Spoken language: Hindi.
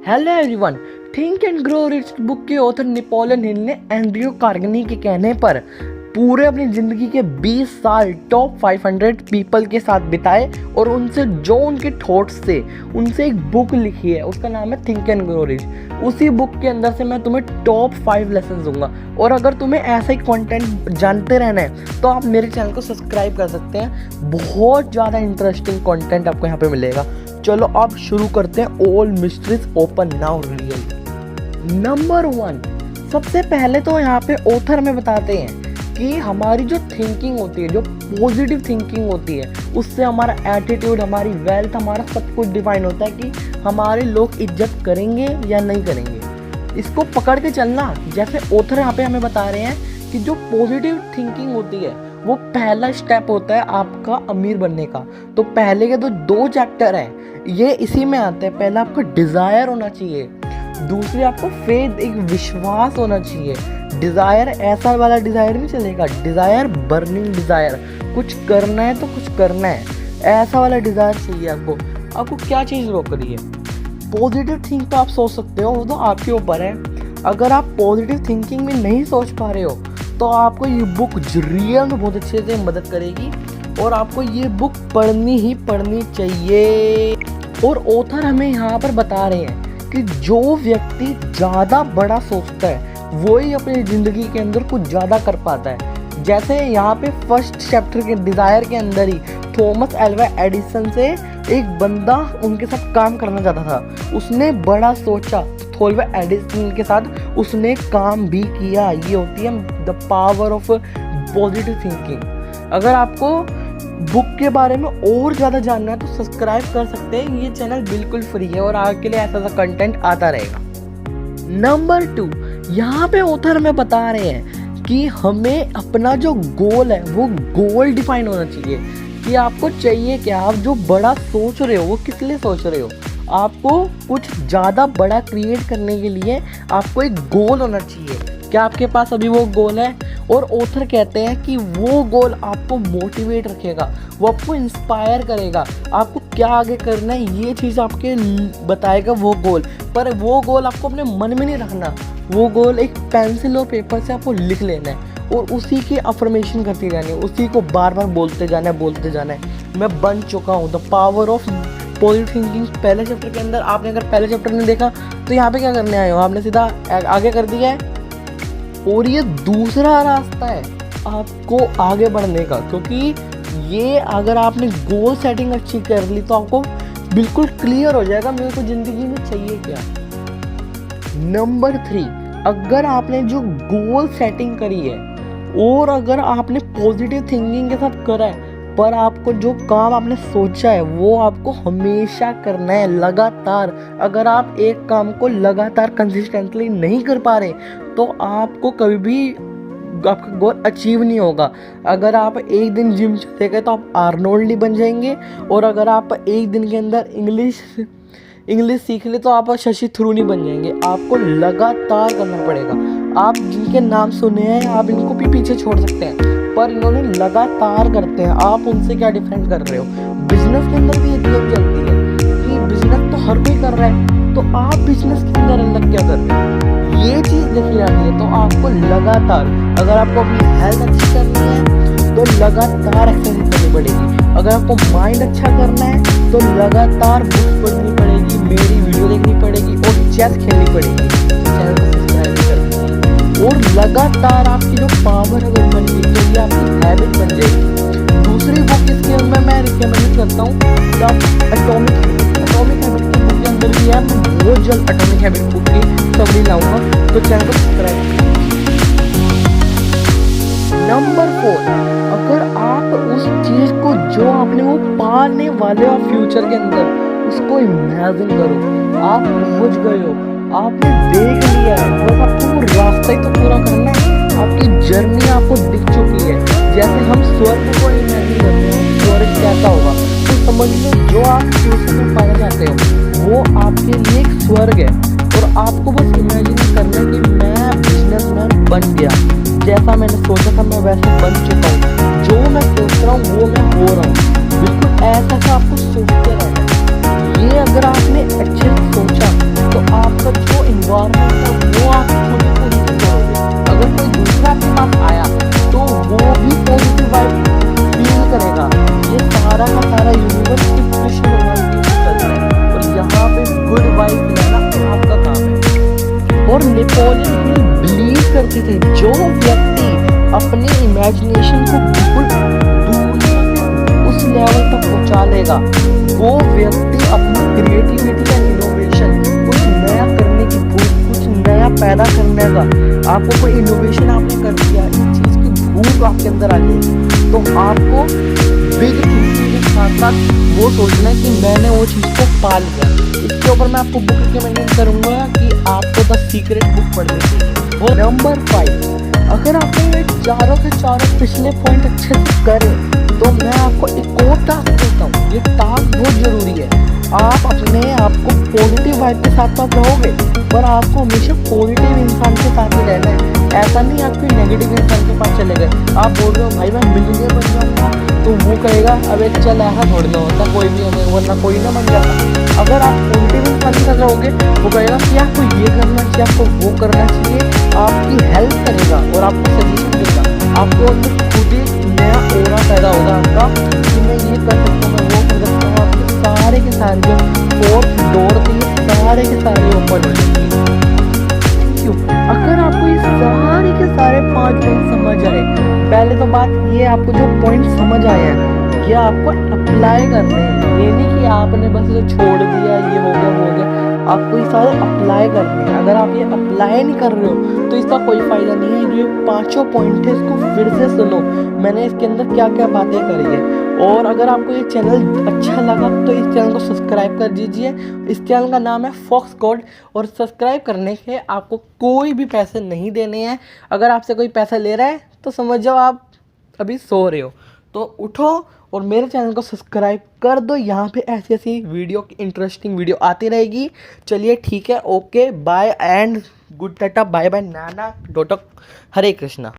Hello everyone. Think and grow rich book के ऑथर नेपोलियन हिल ने एंड्रयू कार्नेगी के कहने पर पूरे अपनी ज़िंदगी के 20 साल टॉप 500 पीपल के साथ बिताए और उनसे जो उनके थॉट्स थे उनसे एक बुक लिखी है, उसका नाम है थिंक एंड ग्रो रिच। उसी बुक के अंदर से मैं तुम्हें टॉप 5 लेसन दूंगा और अगर तुम्हें ऐसा ही कंटेंट जानते रहना है तो आप मेरे चैनल को सब्सक्राइब कर सकते हैं। बहुत ज़्यादा इंटरेस्टिंग कंटेंट आपको यहाँ पे मिलेगा। चलो अब शुरू करते हैं। All mysteries open now real. Number 1, सबसे पहले तो यहाँ पे ऑथर में बताते हैं कि हमारी जो थिंकिंग होती है, जो पॉजिटिव थिंकिंग होती है, उससे हमारा एटीट्यूड, हमारी वेल्थ, हमारा सब कुछ डिफाइन होता है कि हमारे लोग इज्जत करेंगे या नहीं करेंगे। इसको पकड़ के चलना। जैसे ऑथर यहाँ पे हमें बता रहे हैं कि जो पॉजिटिव थिंकिंग होती है वो पहला स्टेप होता है आपका अमीर बनने का। तो पहले के तो 2 चैप्टर हैं, ये इसी में आते हैं। पहला आपका डिज़ायर होना चाहिए, दूसरी आपको फेथ, एक विश्वास होना चाहिए। डिज़ायर ऐसा वाला डिज़ायर नहीं चलेगा, डिज़ायर बर्निंग डिज़ायर, कुछ करना है तो कुछ करना है, ऐसा वाला डिज़ायर चाहिए आपको। आपको क्या चीज़ रोक रही है? पॉजिटिव थिंक तो आप सोच सकते हो, वो तो आपके ऊपर है। अगर आप पॉजिटिव थिंकिंग में नहीं सोच पा रहे हो तो आपको ये बुक रियल में बहुत अच्छे से मदद करेगी और आपको ये बुक पढ़नी ही पढ़नी चाहिए। और ऑथर हमें यहाँ पर बता रहे हैं कि जो व्यक्ति ज़्यादा बड़ा सोचता है वही अपनी ज़िंदगी के अंदर कुछ ज़्यादा कर पाता है। जैसे यहाँ पे फर्स्ट चैप्टर के डिज़ायर के अंदर ही थॉमस एल्वा एडिसन से एक बंदा उनके साथ काम करना चाहता था, उसने बड़ा सोचा, थॉमस एडिसन के साथ उसने काम भी किया। ये होती है the power of positive thinking. अगर आपको बुक के बारे में और ज़्यादा जानना है तो सब्सक्राइब कर सकते हैं, ये चैनल बिल्कुल फ्री है और आगे के लिए ऐसा कंटेंट आता रहेगा। नंबर 2, यहाँ पे ऑथर हमें बता रहे हैं कि हमें अपना जो गोल है वो गोल डिफाइन होना चाहिए कि आपको चाहिए क्या। आप जो बड़ा सोच रहे हो वो किस लिए सोच रहे हो? आपको कुछ ज़्यादा बड़ा क्रिएट करने के लिए आपको एक गोल होना चाहिए। क्या आपके पास अभी वो गोल है? और ऑथर कहते हैं कि वो गोल आपको मोटिवेट रखेगा, वो आपको इंस्पायर करेगा, आपको क्या आगे करना है ये चीज़ आपके बताएगा वो गोल। पर वो गोल आपको अपने मन में नहीं रखना, वो गोल एक पेंसिल और पेपर से आपको लिख लेना है और उसी की अफर्मेशन करती रहनी है, उसी को बार बार बोलते जाना है। मैं बन चुका हूँ। The power of positive thinking पहले चैप्टर के अंदर। आपने अगर पहले चैप्टर नहीं देखा तो यहाँ पे क्या करने आए हो, आपने सीधा आगे कर दिया है। और ये दूसरा रास्ता है आपको आगे बढ़ने का, क्योंकि ये अगर आपने गोल सेटिंग अच्छी कर ली तो आपको बिल्कुल क्लियर हो जाएगा मेरे को ज़िंदगी में चाहिए क्या। नंबर 3, अगर आपने जो गोल सेटिंग करी है और अगर आपने पॉजिटिव थिंकिंग के साथ करा है पर आपको जो काम आपने सोचा है वो आपको हमेशा करना है, लगातार। अगर आप एक काम को लगातार कंसिस्टेंटली नहीं कर पा रहे तो आपको कभी भी आपका गोल अचीव नहीं होगा। अगर आप एक दिन जिम चले गए तो आप आर्नोल्ड नहीं बन जाएंगे, और अगर आप एक दिन के अंदर इंग्लिश सीख ले तो आप शशि थ्रूर नहीं बन जाएंगे। आपको लगातार करना पड़ेगा। आप जिनके नाम सुने हैं आप इनको भी पीछे छोड़ सकते हैं, पर इन्होंने लगातार करते हैं। आप उनसे क्या डिफरेंट कर रहे हो? बिजनेस के अंदर भी ये गेम चलती है कि बिजनेस तो हर कोई कर रहा है, तो आप बिजनेस के अंदर अलग क्या कर रहे हो? ये चीज़ देखी जाती है। तो आपको लगातार, अगर आपको अपनी हेल्थ अच्छी करनी है तो लगातार एक्सरसाइज करनी पड़ेगी। अगर आपको माइंड अच्छा करना है तो लगातार बुक्स पढ़नी पड़ेगी, मेरी वीडियो देखनी पड़ेगी और चेस खेलनी पड़ेगी। चैनल को सब्सक्राइब करनी और लगातार आपकी जो पावर अगर बन गई तो ये आपकी हैबिट बन जाएगी। दूसरी बुक इसके अंदर मैं रिकमेंड करता हूँ द एटॉमिक हैबिट की बुक के अंदर भी है। मैं बहुत जल्द एटॉमिक हैबिट बुक की समरी लाऊंगा, तो चैनल को सब्सक्राइब करें। नंबर 4, अगर आप उस चीज़ को जो आपने वो पाने वाले हो फ्यूचर के अंदर उसको इमेजिन करो। आप पहुँच गए हो, आपने देख लिया है, बस आपको वो रास्ता ही तो पूरा करना है। आपकी जर्नी आपको दिख चुकी है। जैसे हम स्वर्ग को इमेजिन करते हैं, स्वर्ग कैसा होगा, तो समझ लो जो आप फ्यूचर में पाना चाहते हो वो आपके लिए एक स्वर्ग है और आपको बस इमेजिन करना है कि मैं बिजनेसमैन बन गया, जैसा मैंने सोचा था मैं वैसे बन चुका हूँ, जो मैं सोच रहा हूँ वो मैं हो रहा हूँ। बिल्कुल ऐसा आपको सोचते रहना है। ये अगर आपने अच्छे से सोचा तो नेपोलियन हिल बिलीव करते थे। जो व्यक्ति अपनी इमेजिनेशन को बिल्कुल उस लेवल तक पहुंचा लेगा, वो व्यक्ति अपनी क्रिएटिविटी एंड इनोवेशन, कुछ नया करने की भूख, कुछ नया पैदा करने का, आपको कोई इनोवेशन आपने कर दिया, इस चीज़ की भूख आपके अंदर आ जाएगी। तो आपको बिग थिंकिंग के साथ साथ वो सोचना है कि मैंने वो चीज़ को पा लिया। इसके ऊपर मैं आपको बुक रिकमेंड करूँगा कि आपको द सीक्रेट बुक पढ़नी चाहिए। और नंबर 5, अगर आपने ये चारों के चारों पिछले पॉइंट अच्छे से करे तो मैं आपको एक और टास्क देता हूँ। ये टास्क बहुत ज़रूरी है। आप अपने आप को पॉजिटिव वाइब के साथ साथ रहोगे, पर आपको हमेशा पॉजिटिव इंसान के साथ ही रहना है। ऐसा नहीं आप कोई नेगेटिव इंसान के पास चले गए। आप बोल रहे हो भाई मैं मिलियनेयर बन जाऊँगा, तो वो कहेगा अबे चल ऐसा थोड़ी ना होता, कोई भी हमें वरना कोई ना बन जाता। अगर आप पॉजिटिव इंसान के साथ रहोगे, वो कहेगा कि आपको ये करना चाहिए, आपको वो करना चाहिए, आपकी हेल्प करेगा और आपको सजेशन देगा। आपको अंदर खुद ही नया ओरा पैदा होगा आपका कि मैं ये कर सकता हूँ, मैं वो कर सकता हूँ। आपके सारे के सारे जो फोर्थ डोर थी, सारे के सारे ओपन हो जाएंगे। Thank you. अगर आपको ये सारे के सारे 5 पॉइंट समझ आए, पहले तो बात ये, आपको जो पॉइंट समझ आए हैं ये आपको अप्लाई करने हैं। ये नहीं कि आपने बस छोड़ दिया, ये हो गया वो हो गया। आपको ये सारे अप्लाई करने हैं। अगर आप ये अप्लाई नहीं कर रहे हो तो इसका कोई फ़ायदा नहीं है। जो ये 5 पॉइंट है इसको फिर से सुनो, मैंने इसके अंदर क्या क्या बातें करी है। और अगर आपको ये चैनल अच्छा लगा तो इस चैनल को सब्सक्राइब कर दीजिए। इस चैनल का नाम है फॉक्स कोड, और सब्सक्राइब करने के आपको कोई भी पैसे नहीं देने हैं। अगर आपसे कोई पैसा ले रहा है तो समझ जाओ आप अभी सो रहे हो। तो उठो और मेरे चैनल को सब्सक्राइब कर दो। यहाँ पे ऐसी ऐसी वीडियो, इंटरेस्टिंग वीडियो आती रहेगी। चलिए ठीक है, okay bye and good tata, bye bye, नाना डोटक, हरे कृष्णा।